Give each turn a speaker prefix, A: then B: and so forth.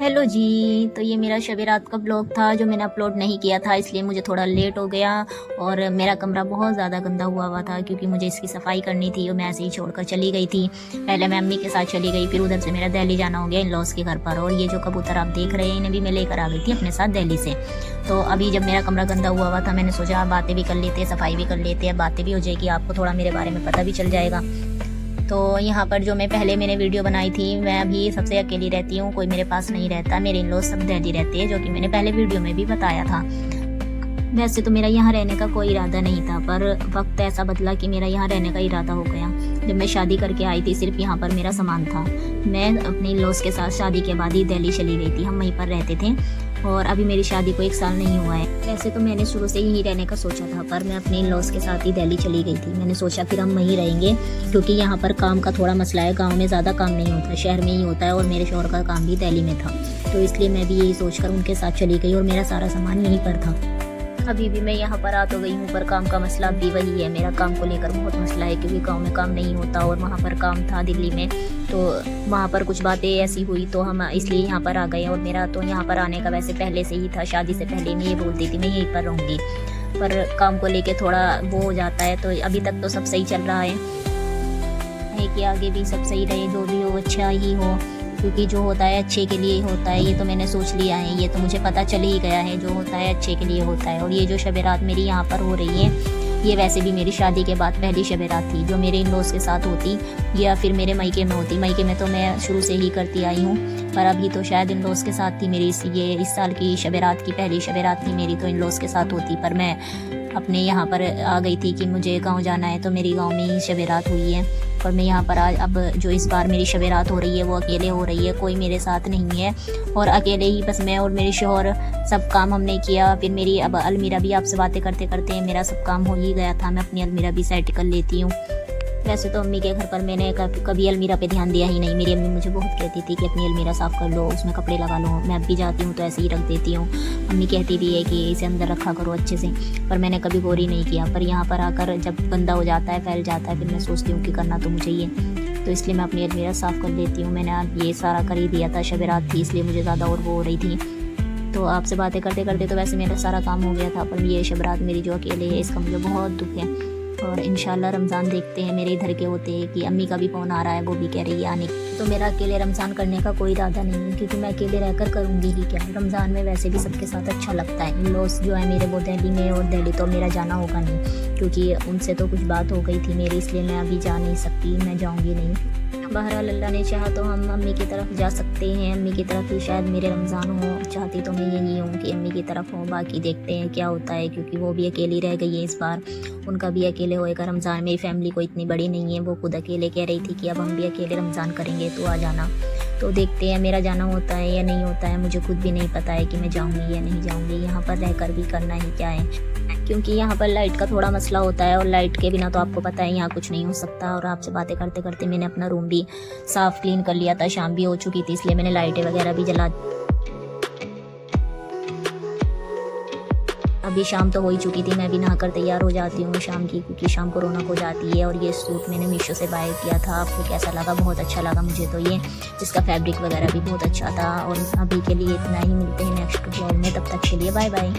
A: Hello जी। तो ये मेरा शब रात का ब्लॉग था जो मैंने अपलोड नहीं किया था, इसलिए मुझे थोड़ा लेट हो गया। और मेरा कमरा बहुत ज़्यादा गंदा हुआ था क्योंकि मुझे इसकी सफाई करनी थी और मैं ऐसे ही छोड़कर चली गई थी। पहले मैं अम्मी के साथ चली गई, फिर उधर से मेरा दिल्ली जाना हो गया इन लॉस के घर पर। और ये जो कबूतर आप देख रहे हैं इन्हें भी मैं लेकर आ गई थी अपने साथ दिल्ली से। तो अभी जब मेरा कमरा गंदा हुआ था मैंने सोचा आप बातें भी कर लेते हैं, सफाई भी कर लेते हैं, बातें भी हो जाएगी, आपको थोड़ा मेरे बारे में पता भी चल जाएगा। तो यहाँ पर जो मैं पहले मैंने वीडियो बनाई थी, मैं अभी सबसे अकेली रहती हूँ, कोई मेरे पास नहीं रहता, मेरे इन लॉज सब दिल्ली रहते हैं, जो कि मैंने पहले वीडियो में भी बताया था। वैसे तो मेरा यहाँ रहने का कोई इरादा नहीं था, पर वक्त ऐसा बदला कि मेरा यहाँ रहने का इरादा हो गया। जब मैं शादी करके आई थी सिर्फ यहाँ पर मेरा सामान था। मैं अपने लॉज के साथ शादी के बाद ही दिल्ली चली गई थी, हम वहीं पर रहते थे। और अभी मेरी शादी को 1 साल नहीं हुआ है। वैसे तो मैंने शुरू से ही रहने का सोचा था, पर मैं अपने लॉज के साथ ही दिल्ली चली गई थी। मैंने सोचा फिर हम वहीं रहेंगे क्योंकि यहाँ पर काम का थोड़ा मसला है, गांव में ज़्यादा काम नहीं होता, शहर में ही होता है। और मेरे शौहर का काम भी दिल्ली में था, तो इसलिए मैं भी यही सोचकर उनके साथ चली गई और मेरा सारा सामान यहीं पर था। अभी भी मैं यहाँ पर आ तो गई हूँ, पर काम का मसला भी वही है। मेरा काम को लेकर बहुत मसला है क्योंकि गांव में काम नहीं होता और वहाँ पर काम था दिल्ली में, तो वहाँ पर कुछ बातें ऐसी हुई तो हम इसलिए यहाँ पर आ गए। और मेरा तो यहाँ पर आने का वैसे पहले से ही था, शादी से पहले मैं ये बोलती थी मैं यहीं पर रहूँगी, पर काम को लेके थोड़ा वो हो जाता है। तो अभी तक तो सब सही चल रहा है कि आगे भी सब सही रहे, जो भी हो अच्छा ही हो, क्योंकि जो होता है अच्छे के लिए होता है, ये तो मैंने सोच लिया है, ये तो मुझे पता चल ही गया है, जो होता है अच्छे के लिए होता है। और ये जो शब रात मेरी यहाँ पर हो रही है, ये वैसे भी मेरी शादी के बाद पहली शब रात थी जो मेरे इन लॉज के साथ होती या फिर मेरे मायके में होती। मायके में तो मैं शुरू से ही करती आई हूँ, पर अभी तो शायद इन लॉज के साथ थी मेरी ये इस साल की शब रात की पहली शब रात थी मेरी, तो इन लॉज के साथ होती। पर मैं अपने यहाँ पर आ गई थी कि मुझे गाँव जाना है, तो मेरी गाँव में ही शब रात हुई है। और मैं यहाँ पर आज अब जो इस बार मेरी शब रात हो रही है वो अकेले हो रही है, कोई मेरे साथ नहीं है और अकेले ही बस मैं और मेरे शौहर सब काम हमने किया। फिर मेरी अब अलमीरा भी, आपसे बातें करते करते मेरा सब काम हो ही गया था, मैं अपनी अलमीरा भी सेट कर लेती हूँ। वैसे तो अम्मी के घर पर मैंने कभी अलमीरा पे ध्यान दिया ही नहीं। मेरी अम्मी मुझे बहुत कहती थी कि अपनी अलमीरा साफ़ कर लो, उसमें कपड़े लगा लो। मैं अब भी जाती हूँ तो ऐसे ही रख देती हूँ। अम्मी कहती भी है कि इसे अंदर रखा करो अच्छे से, पर मैंने कभी गौर ही नहीं किया। पर यहाँ पर आकर जब गंदा हो जाता है, फैल जाता है, फिर मैं सोचती हूँ कि करना तो मुझे ही है, तो इसलिए मैं अपनी अलमीरा साफ़ कर लेती हूँ। मैंने अब ये सारा कर ही दिया था, शब रात थी इसलिए मुझे ज़्यादा और वो हो रही थी। तो आपसे बातें करते करते तो वैसे मेरा सारा काम हो गया था, पर ये शब रात मेरी जो अकेले है इसका मुझे बहुत दुख है। और इंशाल्लाह रमज़ान देखते हैं। मेरे इधर के होते हैं कि अम्मी का भी फ़ोन आ रहा है, वो भी कह रही है आने। तो मेरा अकेले रमज़ान करने का कोई इरादा नहीं है क्योंकि मैं अकेले रहकर करूँगी ही क्या। रमज़ान में वैसे भी सबके साथ अच्छा लगता है। इन लॉज जो है मेरे वो दिल्ली में, और दिल्ली तो मेरा जाना होगा नहीं क्योंकि उनसे तो कुछ बात हो गई थी मेरी, इसलिए मैं अभी जा नहीं सकती, मैं जाऊँगी नहीं। बहरहाल अल्लाह ने चाहा तो हम अम्मी की तरफ जा सकते हैं। अम्मी की तरफ ही शायद मेरे रमज़ान हो, चाहती तो मैं यही हूँ कि अम्मी की तरफ हो। बाकी देखते हैं क्या होता है क्योंकि वो भी अकेली रह गई है इस बार, उनका भी अकेले होएगा रमज़ान। मेरी फैमिली को इतनी बड़ी नहीं है, वो खुद अकेले कह रही थी कि अब हम भी अकेले रमज़ान करेंगे तो आ जाना। तो देखते हैं मेरा जाना होता है या नहीं होता है, मुझे खुद भी नहीं पता है कि मैं जाऊँगी या नहीं जाऊँगी। यहाँ पर रहकर भी करना ही क्या है क्योंकि यहाँ पर लाइट का थोड़ा मसला होता है और लाइट के बिना तो आपको पता है यहाँ कुछ नहीं हो सकता। और आपसे बातें करते करते मैंने अपना रूम भी साफ़ क्लीन कर लिया था, शाम भी हो चुकी थी इसलिए मैंने लाइटें वगैरह भी जला। अभी शाम तो हो ही चुकी थी, मैं भी नहाकर तैयार हो जाती हूँ शाम की, क्योंकि शाम को रौनक हो जाती है। और ये सूट मैंने मीशो से बाय किया था, आपको कैसा लगा? बहुत अच्छा लगा मुझे तो ये, इसका फैब्रिक वगैरह भी बहुत अच्छा था। और अभी के लिए इतना ही, मिलते हैं नेक्स्ट व्लॉग में, तब तक के लिए बाय बाय।